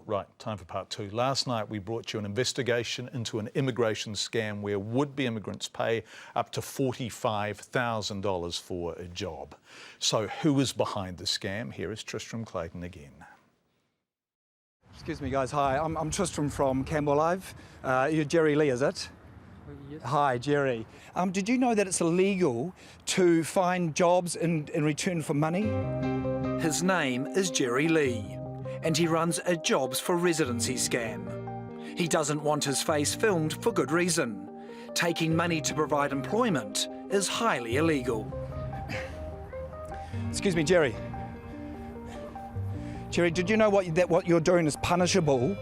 Right, time for part two. Last night we brought you an investigation into an immigration scam where would-be immigrants pay up to $45,000 for a job. So who is behind the scam? Here is Tristram Clayton again. Excuse me guys, hi, I'm Tristram from Campbell Live. You're Jerry Lee, is it? Yes. Hi, Jerry. Did you know that it's illegal to find jobs in return for money? His name is Jerry Lee, and he runs a jobs for residency scam. He doesn't want his face filmed for good reason. Taking money to provide employment is highly illegal. Excuse me, Jerry. Jerry, did you know what you're doing is punishable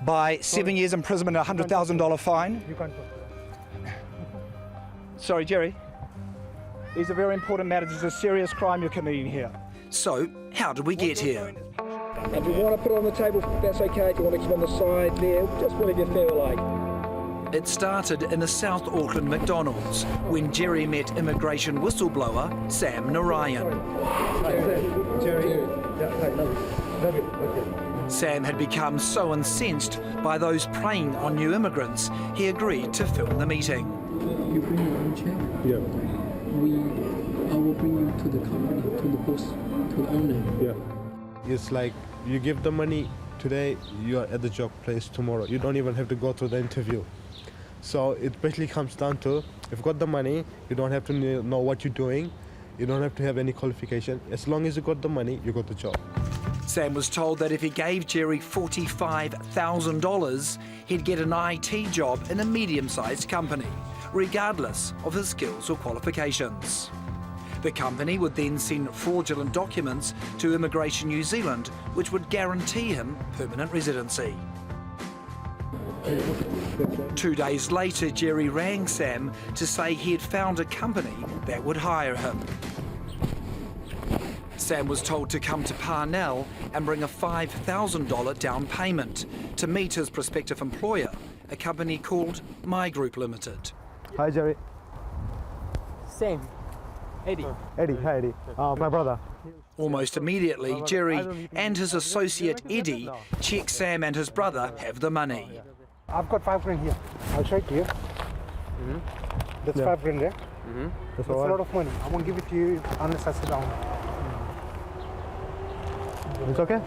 by 7 years imprisonment and a $100,000 fine? You can't talk. Sorry, Jerry. These are very important matters. It's a serious crime you're committing here. So, how did we get here? If you want to put it on the table, that's okay. If you want to keep it on the side there, just whatever you feel like. It started in a South Auckland McDonald's when Jerry met immigration whistleblower Sam Narayan. Sam had become so incensed by those preying on new immigrants, he agreed to film the meeting. You bring your own check? Yeah. I will bring you to the company, to the boss, to the owner. Yeah. It's like you give the money today, you are at the job place tomorrow. You don't even have to go to the interview. So it basically comes down to, if you got the money, you don't have to know what you're doing. You don't have to have any qualification. As long as you got the money, you got the job. Sam was told that if he gave Jerry $45,000, he'd get an IT job in a medium-sized company, regardless of his skills or qualifications. The company would then send fraudulent documents to Immigration New Zealand, which would guarantee him permanent residency. 2 days later, Jerry rang Sam to say he had found a company that would hire him. Sam was told to come to Parnell and bring a $5,000 down payment to meet his prospective employer, a company called My Group Limited. Hi, Jerry. Sam. Eddie. Eddie, hi, Eddie. My brother. Almost immediately, Jerry and his associate Eddie check Sam and his brother have the money. I've got $5 here. I'll show it to you. That's $5 there. That's a lot of money. I won't give it to you unless I sit down. It's okay?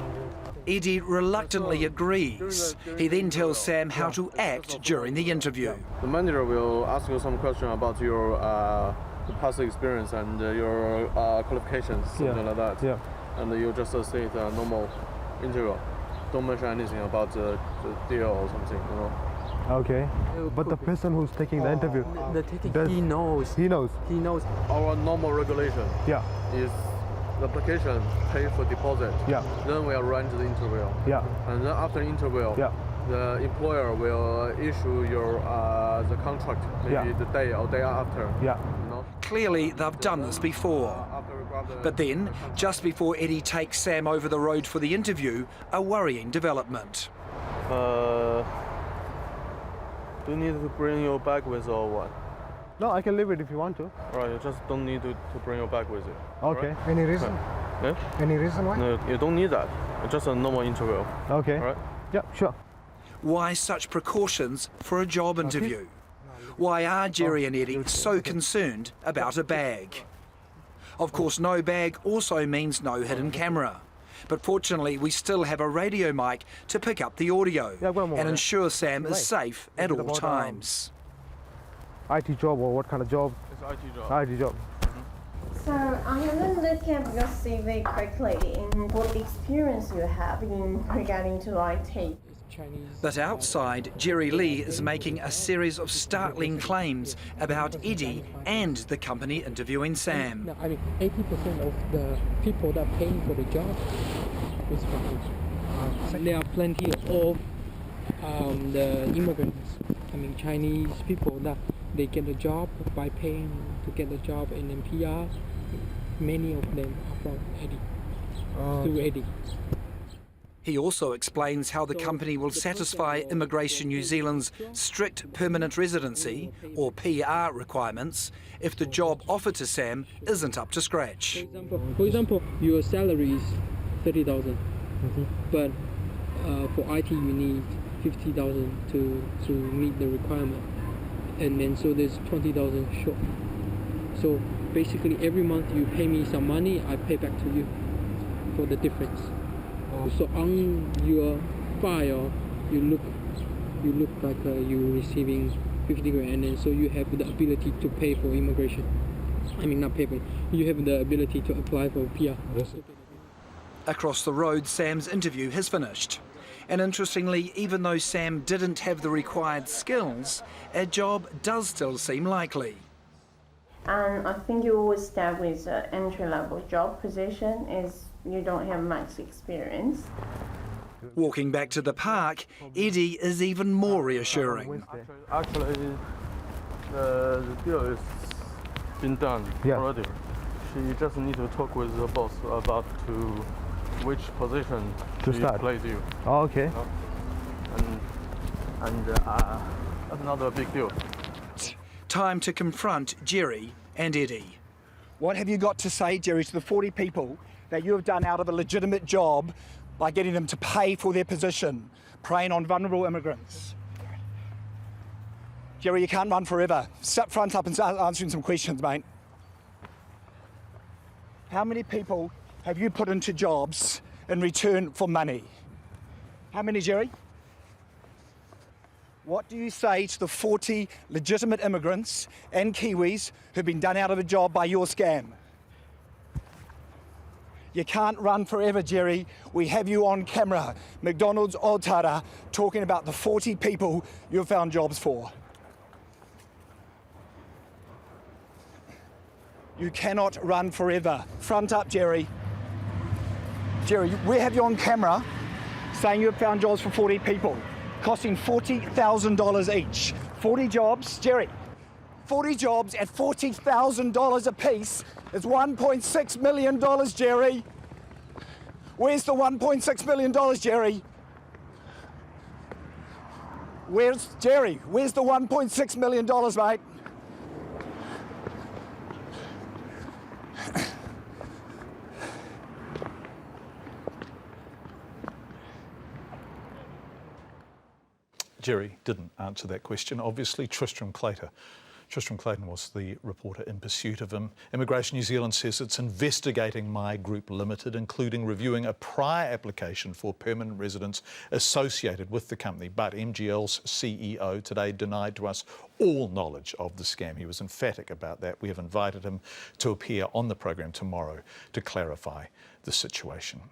Eddie reluctantly agrees. He then tells Sam how to act during the interview. The manager will ask you some question about your past experience and your qualifications, something like that. Yeah. And you just say it a normal interview. Don't mention anything about the deal or something, you know. Okay. But the person who's taking the interview, He knows. he knows. He knows. Our normal regulation Yeah. is the application pay for deposit. Yeah. Then we arrange the interview. Yeah. And then after interview, Yeah. the employer will issue your the contract maybe the day or day after. Yeah. You know? Clearly, they've done this before. But then, just before Eddie takes Sam over the road for the interview, a worrying development. Do you need to bring your bag with or what? No, I can leave it if you want to. Right, you just don't need to bring your bag with you. Okay. Right? Any reason? Yeah? Any reason why? No, you don't need that. It's just a normal interview. Okay. All right? Yeah, sure. Why such precautions for a job interview? Why are Jerry and Eddie so concerned about a bag? Of course, no bag also means no hidden camera. But fortunately, we still have a radio mic to pick up the audio and ensure Sam is safe at all times. IT job or what kind of job? It's an IT job. IT job. So I haven't looked at your CV quickly and what experience you have in regarding to IT. But outside, Jerry Lee is making a series of startling claims about Eddie and the company interviewing Sam. No, I mean, 80% of the people that are paying for the job is foreign. There are plenty of the immigrants, I mean Chinese people that they get a job by paying to get a job in NPR. Many of them are from Eddie, through Eddie. He also explains how the company will satisfy Immigration New Zealand's strict permanent residency, or PR, requirements if the job offered to Sam isn't up to scratch. For example, your salary is 30,000, but for IT you need 50,000 to meet the requirement, and then so there's 20,000 short. So basically every month you pay me some money, I pay back to you for the difference. So on your file you look like you're receiving 50 grand, and so you have the ability to pay for immigration. I mean, not pay for, you have the ability to apply for PR. Across the road, Sam's interview has finished. And interestingly, even though Sam didn't have the required skills, a job does still seem likely. And I think you always start with an entry-level job position as you don't have much experience. Walking back to the park, Eddie is even more reassuring. Actually, the deal is been done already. She just needs to talk with the boss about which position To she start. plays you. Oh, okay. And that's not a big deal. Time to confront Jerry and Eddie. What have you got to say, Jerry, to the 40 people that you have done out of a legitimate job by getting them to pay for their position, preying on vulnerable immigrants? Jerry, you can't run forever. Sit front up and start answering some questions, mate. How many people have you put into jobs in return for money? How many, Jerry? What do you say to the 40 legitimate immigrants and Kiwis who've been done out of a job by your scam? You can't run forever, Jerry. We have you on camera, McDonald's Otara, talking about the 40 people you've found jobs for. You cannot run forever. Front up, Jerry. Jerry, we have you on camera saying you have found jobs for 40 people, costing $40,000 each. 40 jobs, Jerry, 40 jobs at $40,000 a piece is $1.6 million, Jerry. Where's the $1.6 million, Jerry? Where's Jerry? Where's the $1.6 million, mate? Jerry didn't answer that question. Obviously, Tristram Clayton was the reporter in pursuit of him. Immigration New Zealand says it's investigating My Group Limited, including reviewing a prior application for permanent residence associated with the company. But MGL's CEO today denied to us all knowledge of the scam. He was emphatic about that. We have invited him to appear on the program tomorrow to clarify the situation.